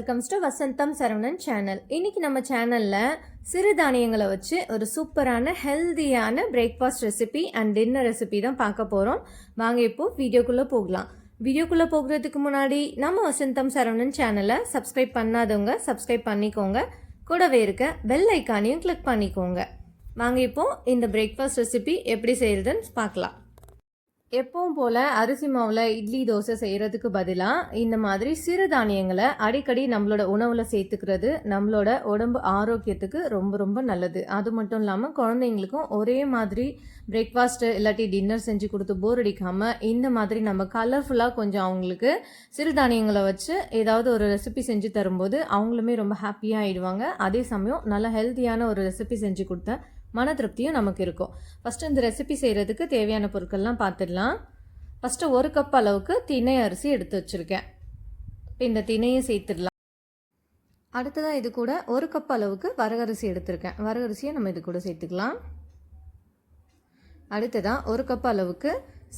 Welcomes to Vasantham Saravanan channel. இன்னைக்கு நம்ம சேனலில் சிறுதானியங்களை வச்சு ஒரு சூப்பரான ஹெல்தியான breakfast recipe and dinner recipe தான் பார்க்க போகிறோம். வாங்க இப்போ வீடியோக்குள்ளே போகலாம். வீடியோக்குள்ளே போகிறதுக்கு முன்னாடி நம்ம வசந்தம் சரவணன் சேனலை சப்ஸ்கிரைப் பண்ணாதவங்க சப்ஸ்கிரைப் பண்ணிக்கோங்க. கூடவே இருக்க பெல் ஐக்கானையும் கிளிக் பண்ணிக்கோங்க. வாங்க இப்போ இந்த பிரேக்ஃபாஸ்ட் ரெசிபி எப்படி செய்கிறதுன்னு பார்க்கலாம். எப்பவும் போல் அரிசி மாவில் இட்லி தோசை செய்கிறதுக்கு பதிலாக இந்த மாதிரி சிறுதானியங்களை அடிக்கடி நம்மளோட உணவில் சேர்த்துக்கிறது நம்மளோட உடம்பு ஆரோக்கியத்துக்கு ரொம்ப ரொம்ப நல்லது. அது மட்டும் இல்லாமல் குழந்தைங்களுக்கும் ஒரே மாதிரி பிரேக்ஃபாஸ்ட்டு இல்லாட்டி டின்னர் செஞ்சு கொடுத்து போர் அடிக்காமல் இந்த மாதிரி நம்ம கலர்ஃபுல்லாக கொஞ்சம் அவங்களுக்கு சிறுதானியங்களை வச்சு ஏதாவது ஒரு ரெசிபி செஞ்சு தரும்போது அவங்களுமே ரொம்ப ஹாப்பியாக ஆகிடுவாங்க. அதே சமயம் நல்ல ஹெல்த்தியான ஒரு ரெசிபி செஞ்சு கொடுத்த மன திருப்தியும் நமக்கு இருக்கும். ஃபஸ்ட்டு இந்த ரெசிபி செய்கிறதுக்கு தேவையான பொருட்கள்லாம் பார்த்துடலாம். ஃபஸ்ட்டு 1 கப் அளவுக்கு திணை அரிசி எடுத்து வச்சுருக்கேன். இப்போ இந்த திணையை சேர்த்துடலாம். அடுத்ததாக இது கூட 1 கப் அளவுக்கு வரகரிசி எடுத்திருக்கேன். வரகரிசியை நம்ம இது கூட சேர்த்துக்கலாம். அடுத்ததாக 1 கப் அளவுக்கு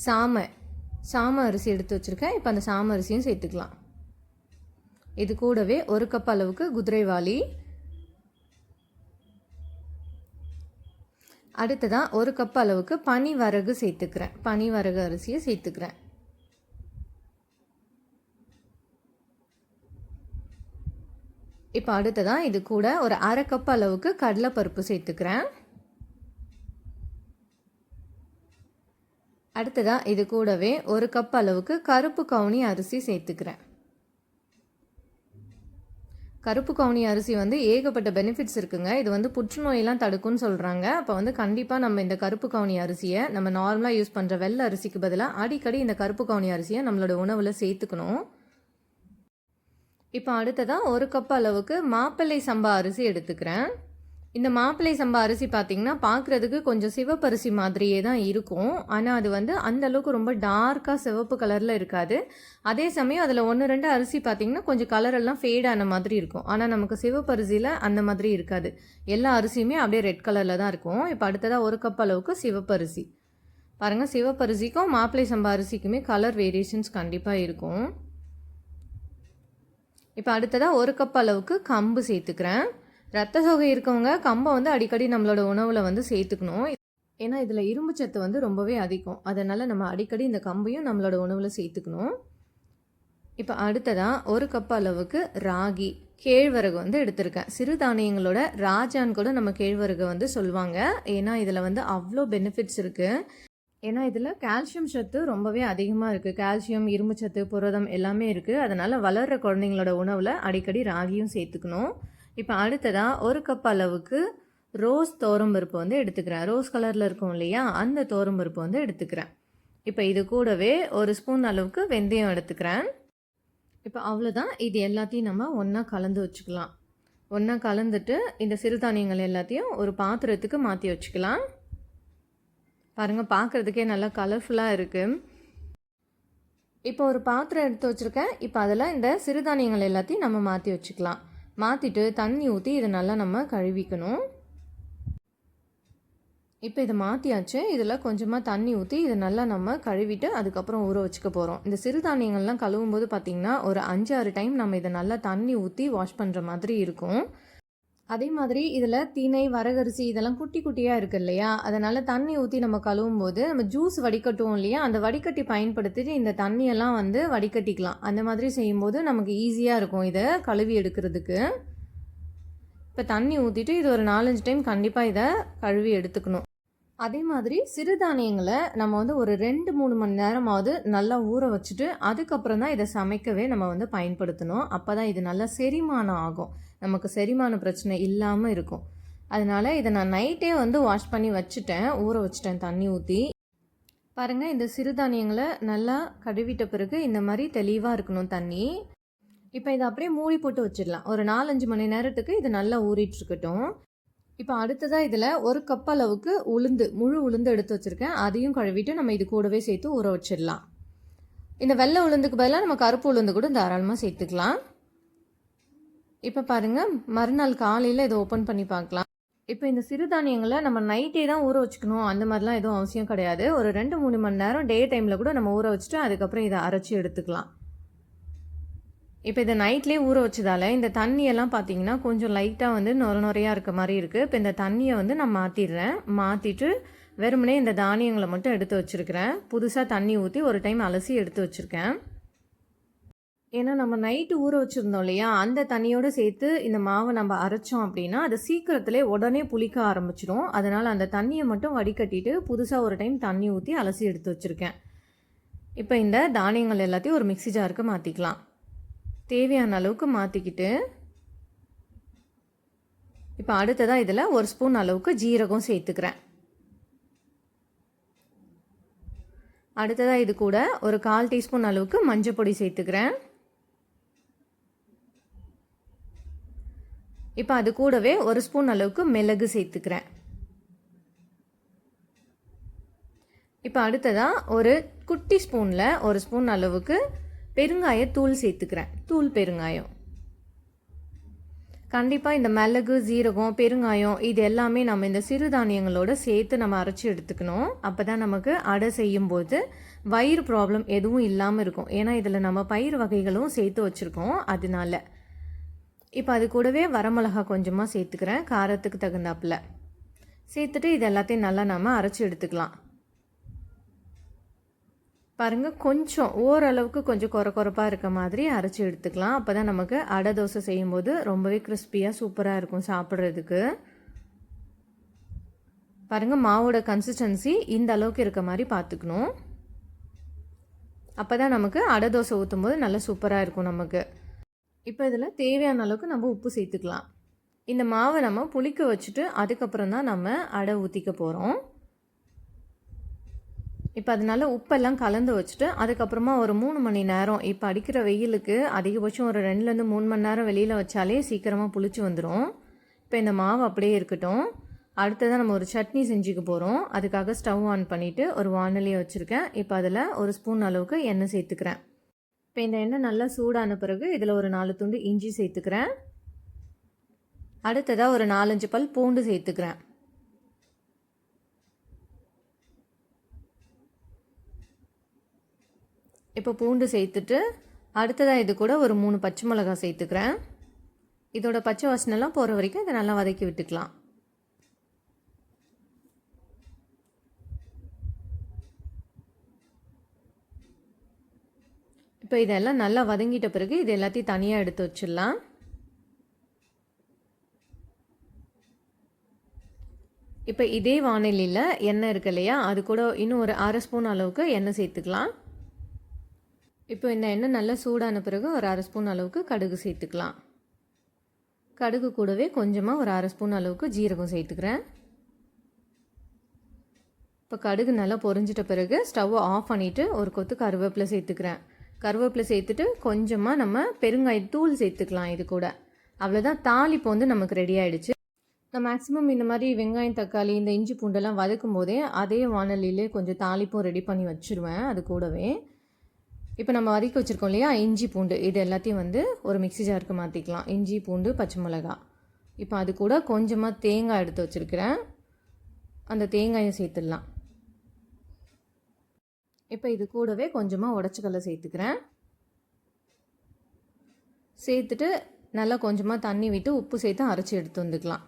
சாம அரிசி எடுத்து வச்சுருக்கேன். இப்போ அந்த சாம அரிசியும் சேர்த்துக்கலாம். இது கூடவே 1 கப் அளவுக்கு குதிரைவாளி. அடுத்ததாக 1 கப் அளவுக்கு பனிவரகு சேர்த்துக்கிறேன். பனிவரகு அரிசியை சேர்த்துக்கிறேன். இப்போ அடுத்ததாக இது கூட ஒரு 1/2 கப் அளவுக்கு கடலைப்பருப்பு சேர்த்துக்கிறேன். அடுத்ததாக இது கூடவே 1 கப் அளவுக்கு கருப்பு கவுனி அரிசி சேர்த்துக்கிறேன். கருப்பு கவுனி அரிசி ஏகப்பட்ட பெனிஃபிட்ஸ் இருக்குங்க. இது புற்றுநோயெல்லாம் தடுக்கும்னு சொல்கிறாங்க. அப்போ கண்டிப்பாக நம்ம இந்த கருப்பு கவுனி அரிசியை நம்ம நார்மலாக யூஸ் பண்ணுற வெள்ளை அரிசிக்கு பதிலாக அடிக்கடி இந்த கருப்பு கவுனி அரிசியை நம்மளோட உணவில் சேர்த்துக்கணும். இப்போ அடுத்ததாக 1 கப் அளவுக்கு மாப்பிள்ளை சம்பா அரிசி எடுத்துக்கிறேன். இந்த மாப்பிள்ளை சம்பா அரிசி பார்த்திங்கன்னா பார்க்குறதுக்கு கொஞ்சம் சிவப்பரிசி மாதிரியே தான் இருக்கும். ஆனால் அது அந்த அளவுக்கு ரொம்ப டார்க்காக சிவப்பு கலரில் இருக்காது. அதே சமயம் அதில் 1-2 அரிசி பார்த்திங்கன்னா கொஞ்சம் கலரெல்லாம் ஃபேடான மாதிரி இருக்கும். ஆனால் நமக்கு சிவப்பரிசியில் அந்த மாதிரி இருக்காது. எல்லா அரிசியுமே அப்படியே ரெட் கலரில் தான் இருக்கும். இப்போ அடுத்ததாக 1 கப் அளவுக்கு சிவப்பரிசி. பாருங்கள், சிவப்பரிசிக்கும் மாப்பிள்ளை சம்பா அரிசிக்குமே கலர் வேரியேஷன்ஸ் கண்டிப்பாக இருக்கும். இப்போ அடுத்ததாக 1 கப் அளவுக்கு கம்பு சேர்த்துக்கிறேன். ரத்த சோகை இருக்கவங்க கம்பை அடிக்கடி நம்மளோட உணவில் சேர்த்துக்கணும். ஏன்னா இதில் இரும்பு சத்து ரொம்பவே அதிகம். அதனால் நம்ம அடிக்கடி இந்த கம்பையும் நம்மளோட உணவில் சேர்த்துக்கணும். இப்போ அடுத்ததாக 1 கப் அளவுக்கு ராகி கேழ்வரகு எடுத்திருக்கேன். சிறுதானியங்களோட ராஜான்னு கூட நம்ம கேழ்வரகு சொல்லுவாங்க. ஏன்னா இதில் அவ்வளோ பெனிஃபிட்ஸ் இருக்குது. ஏன்னா இதில் கால்சியம் சத்து ரொம்பவே அதிகமாக இருக்குது. கால்சியம், இரும்பு சத்து, புரதம் எல்லாமே இருக்குது. அதனால் வளர்கிற குழந்தைங்களோட உணவில் அடிக்கடி ராகியும் சேர்த்துக்கணும். இப்போ அடுத்ததாக 1 கப் அளவுக்கு ரோஸ் தோரம்பருப்பு எடுத்துக்கிறேன். ரோஸ் கலரில் இருக்கும் இல்லையா, அந்த தோரம்பருப்பு எடுத்துக்கிறேன். இப்போ இது கூடவே 1 ஸ்பூன் அளவுக்கு வெந்தயம் எடுத்துக்கிறேன். இப்போ அவ்வளோதான். இது எல்லாத்தையும் நம்ம ஒன்றா கலந்து வச்சுக்கலாம். ஒன்றா கலந்துட்டு இந்த சிறுதானியங்கள் எல்லாத்தையும் ஒரு பாத்திரத்துக்கு மாற்றி வச்சுக்கலாம். பாருங்கள், பார்க்குறதுக்கே நல்லா கலர்ஃபுல்லாக இருக்குது. இப்போ ஒரு பாத்திரம் எடுத்து வச்சுருக்கேன். இப்போ அதில் இந்த சிறுதானியங்கள் எல்லாத்தையும் நம்ம மாற்றி வச்சுக்கலாம். மாற்றிட்டு தண்ணி ஊற்றி இதை நல்லா நம்ம கழுவிக்கணும். இப்போ இதை மாற்றியாச்சு. இதில் கொஞ்சமாக தண்ணி ஊற்றி இதை நல்லா நம்ம கழுவிட்டு அதுக்கப்புறம் ஊற வச்சுக்க போகிறோம். இந்த சிறுதானியங்கள்லாம் கழுவும் போது பார்த்திங்கன்னா ஒரு 5-6 டைம் நம்ம இதை நல்லா தண்ணி ஊற்றி வாஷ் பண்ணுற மாதிரி இருக்கும். அதே மாதிரி இதில் திணை, வரகரிசி இதெல்லாம் குட்டி குட்டியாக இருக்குது இல்லையா, அதனால் தண்ணி ஊற்றி நம்ம கழுவும் போது நம்ம ஜூஸ் வடிகட்டுவோம் இல்லையா, அந்த வடிகட்டி பயன்படுத்திட்டு இந்த தண்ணியெல்லாம் வடிகட்டிக்கலாம். அந்த மாதிரி செய்யும்போது நமக்கு ஈஸியாக இருக்கும் இதை கழுவி எடுக்கிறதுக்கு. இப்போ தண்ணி ஊற்றிட்டு இது ஒரு 4-5 டைம் கண்டிப்பாக இதை கழுவி எடுத்துக்கணும். அதே மாதிரி சிறுதானியங்களை நம்ம ஒரு 2-3 மணி நேரமாவது நல்லா ஊற வச்சுட்டு அதுக்கப்புறம் தான் இதை சமைக்கவே நம்ம பயன்படுத்தணும். அப்போ தான் இது நல்லா செரிமானம் ஆகும். நமக்கு செரிமான பிரச்சனை இல்லாமல் இருக்கும். அதனால் இதை நான் நைட்டே வாஷ் பண்ணி வச்சுட்டேன், ஊற வச்சுட்டேன் தண்ணி ஊற்றி. பாருங்கள், இந்த சிறுதானியங்களை நல்லா கழுவிட்ட பிறகு இந்த மாதிரி தெளிவாக இருக்கணும் தண்ணி. இப்போ இதை அப்படியே மூடி போட்டு வச்சிடலாம். ஒரு 4-5 மணி நேரத்துக்கு இது நல்லா ஊறிட்டுருக்கட்டும். இப்போ அடுத்ததாக இதில் 1 கப் அளவுக்கு முழு உளுந்து எடுத்து வச்சுருக்கேன். அதையும் கழுவிட்டு நம்ம இது கூடவே சேர்த்து ஊற வச்சிடலாம். இந்த வெள்ளை உளுந்துக்கு பதிலாக நம்ம கருப்பு உளுந்து கூட தாராளமாக சேர்த்துக்கலாம். இப்போ பாருங்கள், மறுநாள் காலையில் இதை ஓப்பன் பண்ணி பார்க்கலாம். இப்போ இந்த சிறுதானியங்களை நம்ம நைட்டே தான் ஊற வச்சுக்கணும் அந்த மாதிரிலாம் எதுவும் அவசியம் கிடையாது. ஒரு 2-3 மணி நேரம் டே டைமில் கூட நம்ம ஊற வச்சுட்டு அதுக்கப்புறம் இதை அரைச்சி எடுத்துக்கலாம். இப்போ இதை நைட்லேயே ஊற வச்சதால இந்த தண்ணியெல்லாம் பார்த்தீங்கன்னா கொஞ்சம் லைட்டாக வந்து நுரையாக இருக்க மாதிரி இருக்குது. இப்போ இந்த தண்ணியை வந்து நான் மாற்றிட்டு வெறுமனே இந்த தானியங்களை மட்டும் எடுத்து வச்சுருக்கிறேன். புதுசாக தண்ணி ஊற்றி ஒரு டைம் அலசி எடுத்து வச்சுருக்கேன். ஏன்னா நம்ம நைட்டு ஊற வச்சுருந்தோம் இல்லையா, அந்த தண்ணியோடு சேர்த்து இந்த மாவை நம்ம அரைச்சோம் அப்படின்னா அது சீக்கிரத்திலே உடனே புளிக்க ஆரம்பிச்சிடும். அதனால் அந்த தண்ணியை மட்டும் வடிகட்டிட்டு புதுசாக ஒரு டைம் தண்ணி ஊற்றி அலசி எடுத்து வச்சுருக்கேன். இப்போ இந்த தானியங்கள் எல்லாத்தையும் ஒரு மிக்ஸி ஜாருக்கு மாற்றிக்கலாம். தேவையான அளவுக்கு மாற்றிக்கிட்டு இப்போ அடுத்ததாக இதில் 1 ஸ்பூன் அளவுக்கு ஜீரகம் சேர்த்துக்கிறேன். அடுத்ததாக இது கூட ஒரு 1/4 டீஸ்பூன் அளவுக்கு மஞ்சள் பொடி சேர்த்துக்கிறேன். இப்போ அது கூடவே 1 ஸ்பூன் அளவுக்கு மிளகு சேர்த்துக்கிறேன். இப்போ அடுத்ததாக ஒரு குட்டி ஸ்பூனில் 1 ஸ்பூன் அளவுக்கு பெருங்காயத்தூள் சேர்த்துக்கிறேன். தூள் பெருங்காயம். கண்டிப்பாக இந்த மிளகு, ஜீரகம், பெருங்காயம் இது எல்லாமே நம்ம இந்த சிறுதானியங்களோட சேர்த்து நம்ம அரைச்சி எடுத்துக்கணும். அப்போ தான் நமக்கு அடை செய்யும்போது வயிறு ப்ராப்ளம் எதுவும் இல்லாமல் இருக்கும். ஏன்னா இதில் நம்ம பயிர் வகைகளும் சேர்த்து வச்சுருக்கோம். அதனால இப்போ அது கூடவே வரமிளகா கொஞ்சமாக சேர்த்துக்கிறேன், காரத்துக்கு தகுந்தாப்பில் சேர்த்துட்டு இது எல்லாத்தையும் நல்லா நம்ம அரைச்சி எடுத்துக்கலாம். பாருங்கள், கொஞ்சம் ஓரளவுக்கு கொஞ்சம் கொரப்பாக இருக்க மாதிரி அரைச்சி எடுத்துக்கலாம். அப்போ தான் நமக்கு அடை தோசை செய்யும்போது ரொம்பவே கிறிஸ்பியாக சூப்பராக இருக்கும் சாப்பிட்றதுக்கு. பாருங்கள், மாவோட கன்சிஸ்டன்சி இந்த அளவுக்கு இருக்க மாதிரி பார்த்துக்கணும். அப்போ தான் நமக்கு அடை தோசை ஊற்றும் போது நல்லா சூப்பராக இருக்கும் நமக்கு. இப்போ இதில் தேவையான அளவுக்கு நம்ம உப்பு சேர்த்துக்கலாம். இந்த மாவை நம்ம புளிக்க வச்சுட்டு அதுக்கப்புறம் தான் நம்ம அடை ஊற்றிக்க போகிறோம். இப்போ அதனால் உப்பெல்லாம் கலந்து வச்சுட்டு அதுக்கப்புறமா ஒரு 3 மணி நேரம், இப்போ அடிக்கிற வெயிலுக்கு அதிகபட்சம் ஒரு 2லேருந்து 3 மணி நேரம் வெளியில் வச்சாலே சீக்கிரமாக புளிச்சு வந்துடும். இப்போ இந்த மாவு அப்படியே இருக்கட்டும். அடுத்ததான் நம்ம ஒரு சட்னி செஞ்சுக்க போகிறோம். அதுக்காக ஸ்டவ் ஆன் பண்ணிவிட்டு ஒரு வானலியை வச்சுருக்கேன். இப்போ அதில் 1 ஸ்பூன் அளவுக்கு எண்ணெய் சேர்த்துக்கிறேன். இப்போ இந்த எண்ணெய் நல்லா சூடான பிறகு இதில் ஒரு 4 துண்டு இஞ்சி சேர்த்துக்கிறேன். அடுத்ததாக ஒரு 4-5 பல் பூண்டு சேர்த்துக்கிறேன். இப்போ பூண்டு சேர்த்துட்டு அடுத்ததாக இது கூட ஒரு 3 பச்சை மிளகாய் சேர்த்துக்கிறேன். இதோட பச்சை வாசனைலாம் போகிற வரைக்கும் இதை நல்லா வதக்கி விட்டுக்கலாம். இப்போ இதெல்லாம் நல்லா வதங்கிட்ட பிறகு இது எல்லாத்தையும் தனியாக எடுத்து வச்சிடலாம். இப்போ இதே வானிலையில் எண்ணெய் இருக்கு இல்லையா, அது கூட இன்னும் ஒரு 1/2 ஸ்பூன் அளவுக்கு எண்ணெய் சேர்த்துக்கலாம். இப்போ இந்த எண்ணெய் நல்லா சூடான பிறகு ஒரு 1/2 ஸ்பூன் அளவுக்கு கடுகு சேர்த்துக்கலாம். கடுகு கூடவே கொஞ்சமாக ஒரு 1/2 ஸ்பூன் அளவுக்கு ஜீரகம் சேர்த்துக்கிறேன். இப்போ கடுகு நல்லா பொரிஞ்சிட்ட பிறகு ஸ்டவ்வை ஆஃப் பண்ணிவிட்டு ஒரு கொத்து கருவேப்பிலை சேர்த்துக்கிறேன். கருவேப்பிலை சேர்த்துட்டு கொஞ்சமாக நம்ம பெருங்காயத்தூள் சேர்த்துக்கலாம். இது கூட அவ்வளோதான், தாளிப்பு வந்து நமக்கு ரெடி ஆகிடுச்சு. நான் மேக்ஸிமம் இந்த மாதிரி வெங்காயம், தக்காளி, இந்த இஞ்சி பூண்டெல்லாம் வதக்கும் போதே அதே வானலியிலே கொஞ்சம் தாளிப்பும் ரெடி பண்ணி வச்சுருவேன். அது கூடவே இப்போ நம்ம வதக்கி வச்சுருக்கோம் இல்லையா இஞ்சி பூண்டு, இது எல்லாத்தையும் வந்து ஒரு மிக்ஸி ஜாருக்கு மாற்றிக்கலாம். இஞ்சி பூண்டு, பச்சை மிளகாய். இப்போ அது கூட கொஞ்சமாக தேங்காய் எடுத்து வச்சுருக்கிறேன். அந்த தேங்காயை சேர்த்துடலாம். இப்போ இது கூடவே கொஞ்சமாக உடச்சிக்கல்ல சேர்த்துக்கிறேன். சேர்த்துட்டு நல்லா கொஞ்சமாக தண்ணி விட்டு உப்பு சேர்த்து அரைச்சி எடுத்து வந்துக்கலாம்.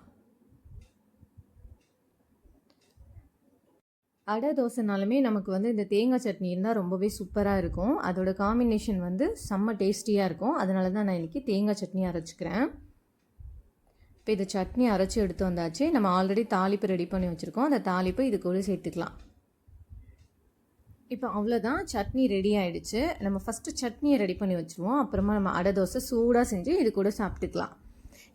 அடை தோசைனாலுமே நமக்கு வந்து இந்த தேங்காய் சட்னி இருந்தால் ரொம்பவே சூப்பராக இருக்கும். அதோட காம்பினேஷன் வந்து செம்ம டேஸ்டியாக இருக்கும். அதனால தான் நான் இன்றைக்கி தேங்காய் சட்னி அரைச்சிக்கிறேன். இப்போ இது சட்னி அரைச்சி எடுத்து வந்தாச்சு. நம்ம ஆல்ரெடி தாளிப்பு ரெடி பண்ணி வச்சுருக்கோம். அந்த தாளிப்பு இது கூட சேர்த்துக்கலாம். இப்போ அவ்வளோதான், சட்னி ரெடி ஆகிடுச்சு. நம்ம ஃபஸ்ட்டு சட்னியை ரெடி பண்ணி வச்சுருவோம். அப்புறமா நம்ம அடை தோசை சூடாக செஞ்சு இது கூட சாப்பிட்டுக்கலாம்.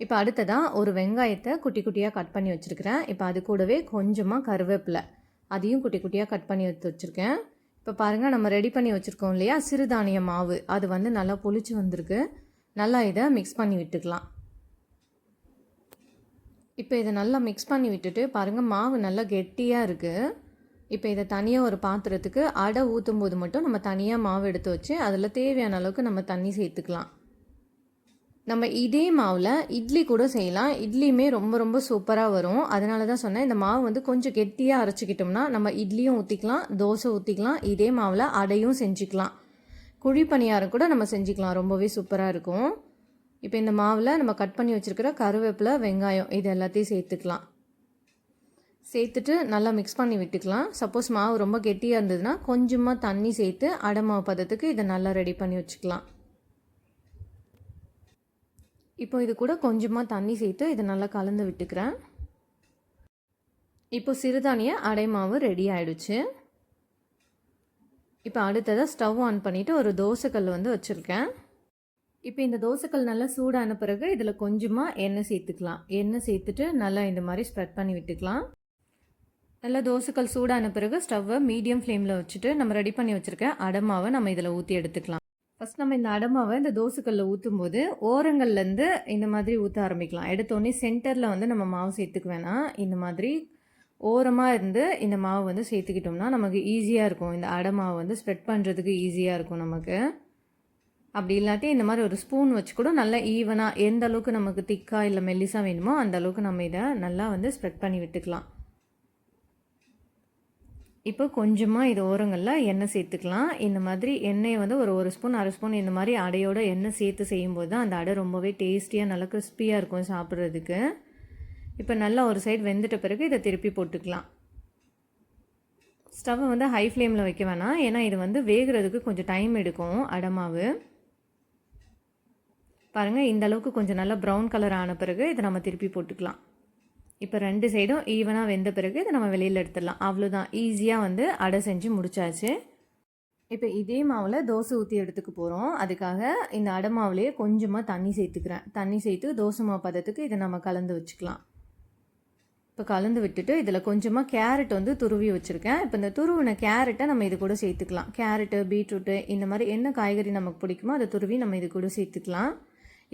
இப்போ அடுத்ததாக ஒரு வெங்காயத்தை குட்டி குட்டியாக கட் பண்ணி வச்சுருக்கிறேன். இப்போ அது கூடவே கொஞ்சமாக கருவேப்பிலை, அதையும் குட்டி குட்டியாக கட் பண்ணி எடுத்து வச்சுருக்கேன். இப்போ பாருங்கள், நம்ம ரெடி பண்ணி வச்சுருக்கோம் இல்லையா சிறுதானிய மாவு, அது வந்து நல்லா புளிச்சு வந்திருக்கு. நல்லா இதை மிக்ஸ் பண்ணி விட்டுக்கலாம். இப்போ இதை நல்லா மிக்ஸ் பண்ணி விட்டுட்டு பாருங்கள், மாவு நல்லா கெட்டியாக இருக்குது. இப்போ இதை தனியாக ஒரு பாத்திரத்துக்கு அடை ஊற்றும் போது மட்டும் நம்ம தனியாக மாவு எடுத்து வச்சு அதில் தேவையான அளவுக்கு நம்ம தண்ணி சேர்த்துக்கலாம். நம்ம இதே மாவில் இட்லி கூட செய்யலாம். இட்லியுமே ரொம்ப ரொம்ப சூப்பராக வரும். அதனால தான் சொன்னேன், இந்த மாவு வந்து கொஞ்சம் கெட்டியாக அரைச்சிக்கிட்டோம்னா நம்ம இட்லியும் ஊற்றிக்கலாம், தோசை ஊற்றிக்கலாம், இதே மாவில் அடையும் செஞ்சுக்கலாம். குழி பணியாரம் கூட நம்ம செஞ்சுக்கலாம், ரொம்பவே சூப்பராக இருக்கும். இப்போ இந்த மாவில் நம்ம கட் பண்ணி வச்சுருக்கிற கருவேப்பிலை, வெங்காயம் இது எல்லாத்தையும் சேர்த்துக்கலாம். சேர்த்துட்டு நல்லா மிக்ஸ் பண்ணி விட்டுக்கலாம். சப்போஸ் மாவு ரொம்ப கெட்டியாக இருந்ததுன்னா கொஞ்சமாக தண்ணி சேர்த்து அடை மாவு பதத்துக்கு இதை நல்லா ரெடி பண்ணி வச்சுக்கலாம். இப்போ இது கூட கொஞ்சமாக தண்ணி சேர்த்து இதை நல்லா கலந்து விட்டுக்கிறேன். இப்போ சிறுதானிய அடை மாவு ரெடி ஆகிடுச்சு. இப்போ அடுத்ததாக ஸ்டவ் ஆன் பண்ணிவிட்டு ஒரு தோசைக்கல் வந்து வச்சுருக்கேன். இப்போ இந்த தோசைக்கல் நல்லா சூடான பிறகு இதில் கொஞ்சமாக எண்ணெய் சேர்த்துக்கலாம். எண்ணெய் சேர்த்துட்டு நல்லா இந்த மாதிரி ஸ்ப்ரெட் பண்ணி விட்டுக்கலாம். நல்லா தோசைக்கல் சூடான பிறகு ஸ்டவ்வை மீடியம் ஃப்ளேமில் வச்சுட்டு நம்ம ரெடி பண்ணி வச்சுருக்க அடமாவை நம்ம இதில் ஊற்றி எடுத்துக்கலாம். ஃபஸ்ட் நம்ம இந்த அடமாவை இந்த தோசைக்கல்லில் ஊற்றும் போது ஓரங்கள்லேருந்து இந்த மாதிரி ஊற்ற ஆரம்பிக்கலாம். எடுத்தோடனே சென்டரில் வந்து நம்ம மாவு சேர்த்துக்க வேணாம். இந்த மாதிரி ஓரமாக இருந்து இந்த மாவு வந்து சேர்த்துக்கிட்டோம்னா நமக்கு ஈஸியாக இருக்கும். இந்த அடை மாவு வந்து ஸ்ப்ரெட் பண்ணுறதுக்கு ஈஸியாக இருக்கும் நமக்கு. அப்படி இல்லாட்டி இந்த மாதிரி ஒரு ஸ்பூன் வச்சு கூட நல்லா ஈவனாக எந்த அளவுக்கு நமக்கு திக்காக இல்லை மெல்லிசாக வேணுமோ அந்த அளவுக்கு நம்ம இதை நல்லா வந்து ஸ்ப்ரெட் பண்ணி விட்டுக்கலாம். இப்போ கொஞ்சமாக இது ஓரங்களில் எண்ணெய் சேர்த்துக்கலாம். இந்த மாதிரி எண்ணெயை வந்து ஒரு ஸ்பூன் அரை ஸ்பூன் இந்த மாதிரி அடையோட எண்ணெய் சேர்த்து செய்யும்போது தான் அந்த அடை ரொம்பவே டேஸ்டியாக நல்லா கிறிஸ்பியாக இருக்கும் சாப்பிட்றதுக்கு. இப்போ நல்லா ஒரு சைடு வெந்துட்ட பிறகு இதை திருப்பி போட்டுக்கலாம். ஸ்டவ்வை வந்து ஹை ஃப்ளேமில் வைக்க வேணாம், ஏன்னா இது வந்து வேகிறதுக்கு கொஞ்சம் டைம் எடுக்கும் அடமாவு. பாருங்கள், இந்த அளவுக்கு கொஞ்சம் நல்லா ப்ரௌன் கலர் ஆன பிறகு இதை நம்ம திருப்பி போட்டுக்கலாம். இப்போ 2 சைடும் ஈவனாக வெந்த பிறகு இதை நம்ம வெளியில் எடுத்துடலாம். அவ்வளோதான், ஈஸியாக வந்து அடை செஞ்சு முடிச்சாச்சு. இப்போ இதே மாவில் தோசை ஊற்றி எடுத்துக்க போகிறோம். அதுக்காக இந்த அடை மாவுலேயே கொஞ்சமாக தண்ணி சேர்த்துக்கிறேன். தண்ணி சேர்த்து தோசை மாவு பதத்துக்கு இதை நம்ம கலந்து வச்சுக்கலாம். இப்போ கலந்து விட்டுட்டு இதில் கொஞ்சமாக கேரட் வந்து துருவி வச்சுருக்கேன். இப்போ இந்த துருவின கேரட்டை நம்ம இது கூட சேர்த்துக்கலாம். கேரட்டு, பீட்ரூட்டு இந்த மாதிரி என்ன காய்கறி நமக்கு பிடிக்குமோ அதை துருவி நம்ம இது கூட சேர்த்துக்கலாம்.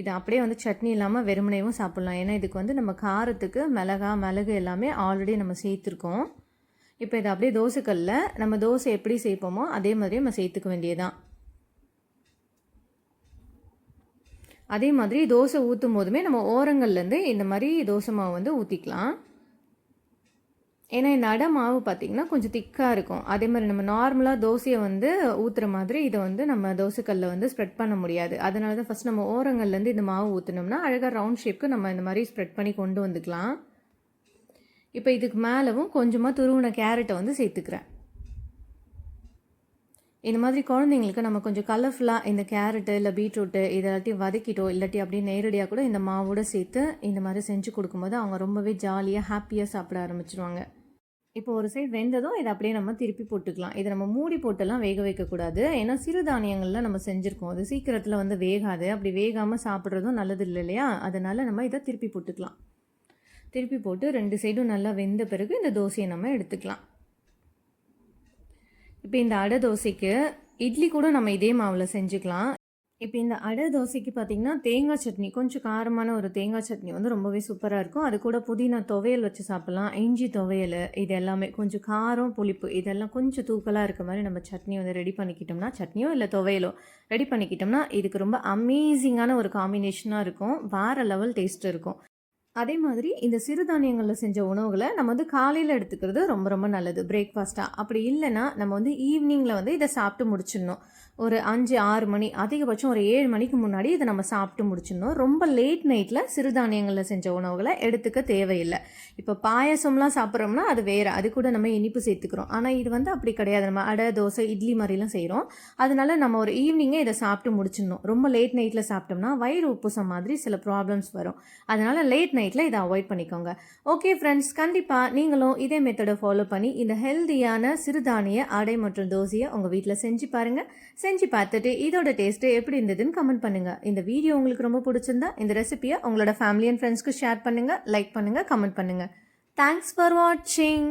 இது அப்படியே வந்து சட்னி இல்லாமல் வெறுமனையும் சாப்பிட்லாம். ஏன்னா இதுக்கு வந்து நம்ம காரத்துக்கு மிளகு எல்லாமே ஆல்ரெடி நம்ம சேர்த்துருக்கோம். இப்போ இதை அப்படியே தோசைக்கல்லில் நம்ம தோசை எப்படி சேர்ப்போமோ அதே மாதிரி நம்ம சேர்த்துக்க வேண்டியதான். அதே மாதிரி தோசை ஊற்றும் போதுமே நம்ம ஓரங்கள்லேருந்து இந்த மாதிரி தோசை மாவு வந்து ஊற்றிக்கலாம். ஏன்னா இந்த அடை மாவு பார்த்திங்கன்னா கொஞ்சம் திக்காக இருக்கும். அதே மாதிரி நம்ம நார்மலாக தோசையை வந்து ஊற்றுற மாதிரி இதை வந்து நம்ம தோசைக்கல்லில் வந்து ஸ்ப்ரெட் பண்ண முடியாது. அதனால தான் ஃபஸ்ட் நம்ம ஓரங்கள்லேருந்து இந்த மாவு ஊற்றினோம்னா அழகாக ரவுண்ட் ஷேப்க்கு நம்ம இந்த மாதிரி ஸ்ப்ரெட் பண்ணி கொண்டு வந்துக்கலாம். இப்போ இதுக்கு மேலவும் கொஞ்சமாக துருவின கேரட்டை வந்து சேர்த்துக்கிறேன். இந்த மாதிரி குழந்தைங்களுக்கு நம்ம கொஞ்சம் கலர்ஃபுல்லாக இந்த கேரட்டு இல்லை பீட்ரூட்டு இதெல்லாத்தையும் வதக்கிட்டோ இல்லாட்டி அப்படியே நேரடியாக கூட இந்த மாவோட சேர்த்து இந்த மாதிரி செஞ்சு கொடுக்கும்போது அவங்க ரொம்பவே ஜாலியாக ஹாப்பியாக சாப்பிட ஆரம்பிச்சிருவாங்க. இப்போ ஒரு சைடு வெந்ததும் இதை அப்படியே நம்ம திருப்பி போட்டுக்கலாம். இதை நம்ம மூடி போட்டெல்லாம் வேக வைக்கக்கூடாது. ஏன்னா சிறுதானியங்களில் நம்ம செஞ்சுருக்கோம், அது சீக்கிரத்தில் வந்து வேகாது. அப்படி வேகாமல் சாப்பிட்றதும் நல்லது இல்லை இல்லையா? அதனால் நம்ம இதை திருப்பி போட்டுக்கலாம். திருப்பி போட்டு 2 சைடும் நல்லா வெந்த பிறகு இந்த தோசையை நம்ம எடுத்துக்கலாம். இப்போ இந்த அடை தோசைக்கு இட்லி கூட நம்ம இதே மாவில் செஞ்சுக்கலாம். இப்போ இந்த அடை தோசைக்கு பார்த்திங்கன்னா தேங்காய் சட்னி, கொஞ்சம் காரமான ஒரு தேங்காய் சட்னி வந்து ரொம்பவே சூப்பராக இருக்கும். அது கூட புதினா துவையல் வச்சு சாப்பிட்லாம். இஞ்சி துவையல் இது எல்லாமே கொஞ்சம் காரம் புளிப்பு இதெல்லாம் கொஞ்சம் தூக்கலாக இருக்க மாதிரி நம்ம சட்னி வந்து ரெடி பண்ணிக்கிட்டோம்னா, சட்னியோ இல்லை துவையலோ ரெடி பண்ணிக்கிட்டோம்னா இதுக்கு ரொம்ப அமேசிங்கான ஒரு காம்பினேஷனாக இருக்கும். வேறு லெவல் டேஸ்ட் இருக்கும். அதே மாதிரி இந்த சிறுதானியங்களில் செஞ்ச உணவுகளை நம்ம வந்து காலையில் எடுத்துக்கிறது ரொம்ப ரொம்ப நல்லது, பிரேக்ஃபாஸ்ட்டாக. அப்படி இல்லைன்னா நம்ம வந்து ஈவினிங்கில் வந்து இதை சாப்பிட்டு முடிச்சிடணும். ஒரு 5-6 மணி, அதிகபட்சம் ஒரு 7 மணிக்கு முன்னாடி இதை நம்ம சாப்பிட்டு முடிச்சிடணும். ரொம்ப லேட் நைட்டில் சிறுதானியங்களில் செஞ்ச உணவுகளை எடுத்துக்க தேவையில்லை. இப்போ பாயசம்லாம் சாப்பிட்றோம்னா அது வேறு, அது கூட நம்ம இனிப்பு சேர்த்துக்கிறோம். ஆனால் இது வந்து அப்படி கிடையாது. நம்ம அடை, தோசை, இட்லி மாதிரிலாம் செய்கிறோம். அதனால நம்ம ஒரு ஈவினிங்கே இதை சாப்பிட்டு முடிச்சிடணும். ரொம்ப லேட் நைட்டில் சாப்பிட்டோம்னா வயிறு உப்புசம் மாதிரி சில ப்ராப்ளம்ஸ் வரும். அதனால் லேட் நைட்டில் இதை அவாய்ட் பண்ணிக்கோங்க. ஓகே ஃப்ரெண்ட்ஸ், கண்டிப்பாக நீங்களும் இதே மெத்தடை ஃபாலோ பண்ணி இந்த ஹெல்தியான சிறுதானிய அடை மற்றும் தோசையை உங்கள் வீட்டில் செஞ்சு பாருங்கள். செஞ்சு பார்த்துட்டு இதோட டேஸ்ட்டு எப்படி இருந்ததுன்னு கமெண்ட் பண்ணுங்கள். இந்த வீடியோ உங்களுக்கு ரொம்ப பிடிச்சிருந்தா இந்த ரெசிபியை உங்களோட ஃபேமிலி அண்ட் ஃப்ரெண்ட்ஸ்க்கு ஷேர் பண்ணுங்கள், லைக் பண்ணுங்கள், கமெண்ட் பண்ணுங்கள். தேங்க்ஸ் ஃபார் வாட்சிங்.